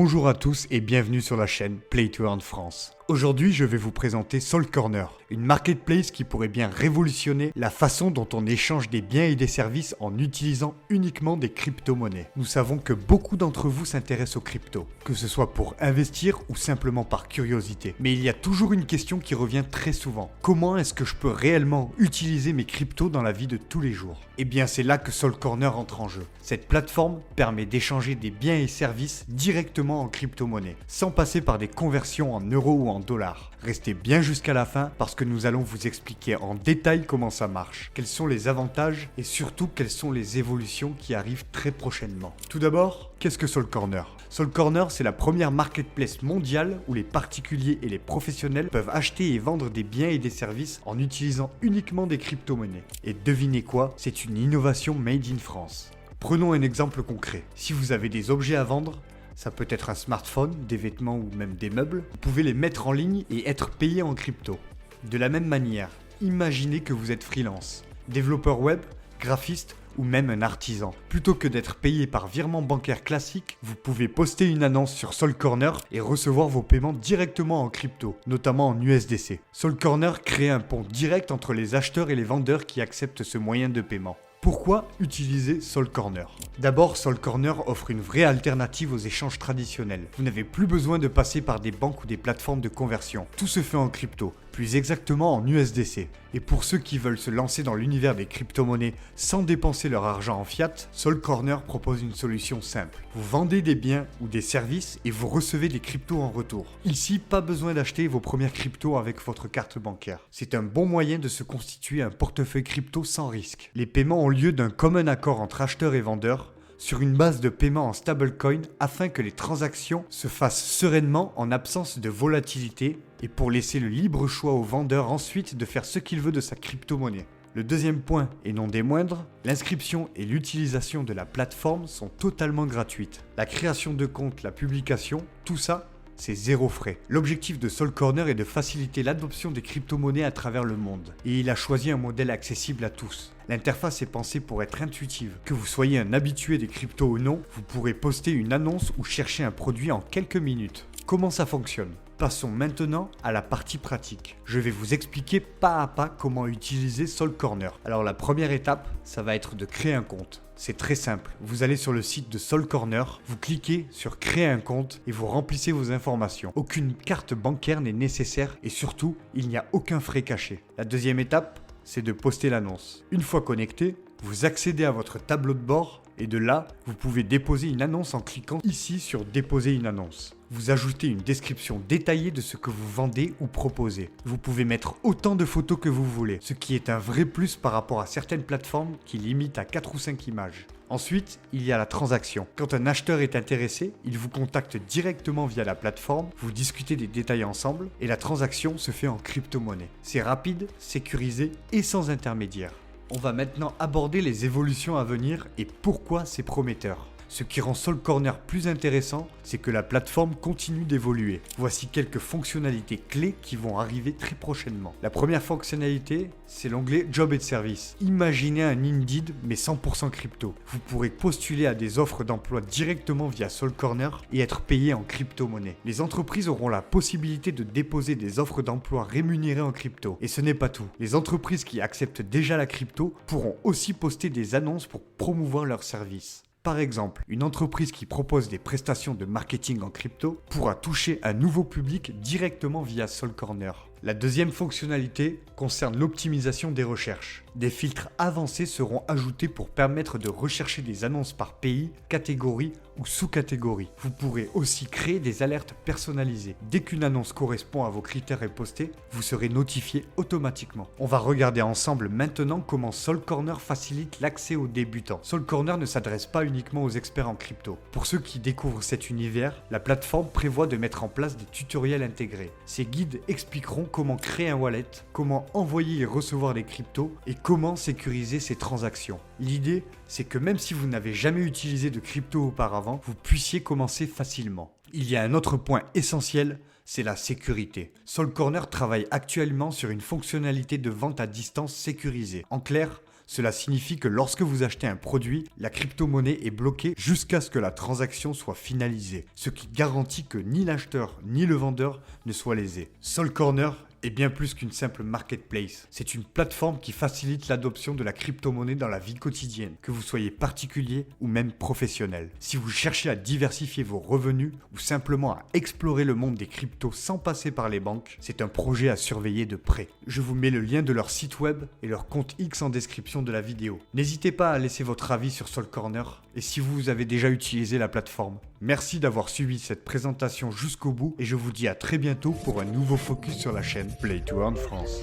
Bonjour à tous et bienvenue sur la chaîne Play to Earn France. Aujourd'hui, je vais vous présenter Sol Corner, une marketplace qui pourrait bien révolutionner la façon dont on échange des biens et des services en utilisant uniquement des crypto-monnaies. Nous savons que beaucoup d'entre vous s'intéressent aux cryptos, que ce soit pour investir ou simplement par curiosité. Mais il y a toujours une question qui revient très souvent. Comment est-ce que je peux réellement utiliser mes cryptos dans la vie de tous les jours? Eh bien, c'est là que Sol Corner entre en jeu. Cette plateforme permet d'échanger des biens et services directement en crypto-monnaie, sans passer par des conversions en euros ou en dollars. Restez bien jusqu'à la fin parce que nous allons vous expliquer en détail comment ça marche, quels sont les avantages et surtout quelles sont les évolutions qui arrivent très prochainement. Tout d'abord, qu'est-ce que Sol Corner? Sol Corner, c'est la première marketplace mondiale où les particuliers et les professionnels peuvent acheter et vendre des biens et des services en utilisant uniquement des crypto-monnaies. Et devinez quoi? C'est une innovation made in France. Prenons un exemple concret. Si vous avez des objets à vendre, ça peut être un smartphone, des vêtements ou même des meubles, vous pouvez les mettre en ligne et être payé en crypto. De la même manière, imaginez que vous êtes freelance, développeur web, graphiste ou même un artisan. Plutôt que d'être payé par virement bancaire classique, vous pouvez poster une annonce sur Sol Corner et recevoir vos paiements directement en crypto, notamment en USDC. Sol Corner crée un pont direct entre les acheteurs et les vendeurs qui acceptent ce moyen de paiement. Pourquoi utiliser Sol Corner? D'abord, Sol Corner offre une vraie alternative aux échanges traditionnels. Vous n'avez plus besoin de passer par des banques ou des plateformes de conversion. Tout se fait en crypto, plus exactement en USDC. Et pour ceux qui veulent se lancer dans l'univers des crypto-monnaies sans dépenser leur argent en fiat, Sol Corner propose une solution simple. Vous vendez des biens ou des services et vous recevez des cryptos en retour. Ici, pas besoin d'acheter vos premières cryptos avec votre carte bancaire. C'est un bon moyen de se constituer un portefeuille crypto sans risque. Les paiements ont lieu d'un commun accord entre acheteurs et vendeurs sur une base de paiement en stablecoin afin que les transactions se fassent sereinement en absence de volatilité et pour laisser le libre choix au vendeur ensuite de faire ce qu'il veut de sa crypto-monnaie. Le deuxième point, et non des moindres, l'inscription et l'utilisation de la plateforme sont totalement gratuites. La création de compte, la publication, tout ça, c'est zéro frais. L'objectif de Sol Corner est de faciliter l'adoption des crypto-monnaies à travers le monde. Et il a choisi un modèle accessible à tous. L'interface est pensée pour être intuitive. Que vous soyez un habitué des cryptos ou non, vous pourrez poster une annonce ou chercher un produit en quelques minutes. Comment ça fonctionne? Passons maintenant à la partie pratique. Je vais vous expliquer pas à pas comment utiliser Sol Corner. Alors la première étape, ça va être de créer un compte. C'est très simple. Vous allez sur le site de Sol Corner, vous cliquez sur créer un compte et vous remplissez vos informations. Aucune carte bancaire n'est nécessaire et surtout, il n'y a aucun frais caché. La deuxième étape, c'est de poster l'annonce. Une fois connecté, vous accédez à votre tableau de bord et de là, vous pouvez déposer une annonce en cliquant ici sur déposer une annonce. Vous ajoutez une description détaillée de ce que vous vendez ou proposez. Vous pouvez mettre autant de photos que vous voulez, ce qui est un vrai plus par rapport à certaines plateformes qui limitent à 4 ou 5 images. Ensuite, il y a la transaction. Quand un acheteur est intéressé, il vous contacte directement via la plateforme, vous discutez des détails ensemble et la transaction se fait en crypto-monnaie. C'est rapide, sécurisé et sans intermédiaire. On va maintenant aborder les évolutions à venir et pourquoi c'est prometteur. Ce qui rend Sol Corner plus intéressant, c'est que la plateforme continue d'évoluer. Voici quelques fonctionnalités clés qui vont arriver très prochainement. La première fonctionnalité, c'est l'onglet Job et Services. Imaginez un Indeed mais 100% crypto. Vous pourrez postuler à des offres d'emploi directement via Sol Corner et être payé en crypto-monnaie. Les entreprises auront la possibilité de déposer des offres d'emploi rémunérées en crypto. Et ce n'est pas tout. Les entreprises qui acceptent déjà la crypto pourront aussi poster des annonces pour promouvoir leurs services. Par exemple, une entreprise qui propose des prestations de marketing en crypto pourra toucher un nouveau public directement via Sol Corner. La deuxième fonctionnalité concerne l'optimisation des recherches. Des filtres avancés seront ajoutés pour permettre de rechercher des annonces par pays, catégorie ou sous-catégorie. Vous pourrez aussi créer des alertes personnalisées. Dès qu'une annonce correspond à vos critères et postée, vous serez notifié automatiquement. On va regarder ensemble maintenant comment Sol Corner facilite l'accès aux débutants. Sol Corner ne s'adresse pas uniquement aux experts en crypto. Pour ceux qui découvrent cet univers, la plateforme prévoit de mettre en place des tutoriels intégrés. Ces guides expliqueront comment créer un wallet, comment envoyer et recevoir des cryptos et comment sécuriser ces transactions. L'idée, c'est que même si vous n'avez jamais utilisé de crypto auparavant, vous puissiez commencer facilement. Il y a un autre point essentiel, c'est la sécurité. Sol Corner travaille actuellement sur une fonctionnalité de vente à distance sécurisée. En clair, Cela signifie que lorsque vous achetez un produit, la crypto-monnaie est bloquée jusqu'à ce que la transaction soit finalisée, ce qui garantit que ni l'acheteur ni le vendeur ne soient lésés. Sol Corner est bien plus qu'une simple marketplace. C'est une plateforme qui facilite l'adoption de la crypto-monnaie dans la vie quotidienne, que vous soyez particulier ou même professionnel. Si vous cherchez à diversifier vos revenus ou simplement à explorer le monde des cryptos sans passer par les banques, c'est un projet à surveiller de près. Je vous mets le lien de leur site web et leur compte X en description de la vidéo. N'hésitez pas à laisser votre avis sur Sol Corner et si vous avez déjà utilisé la plateforme. Merci d'avoir suivi cette présentation jusqu'au bout et je vous dis à très bientôt pour un nouveau focus sur la chaîne Play to Earn France.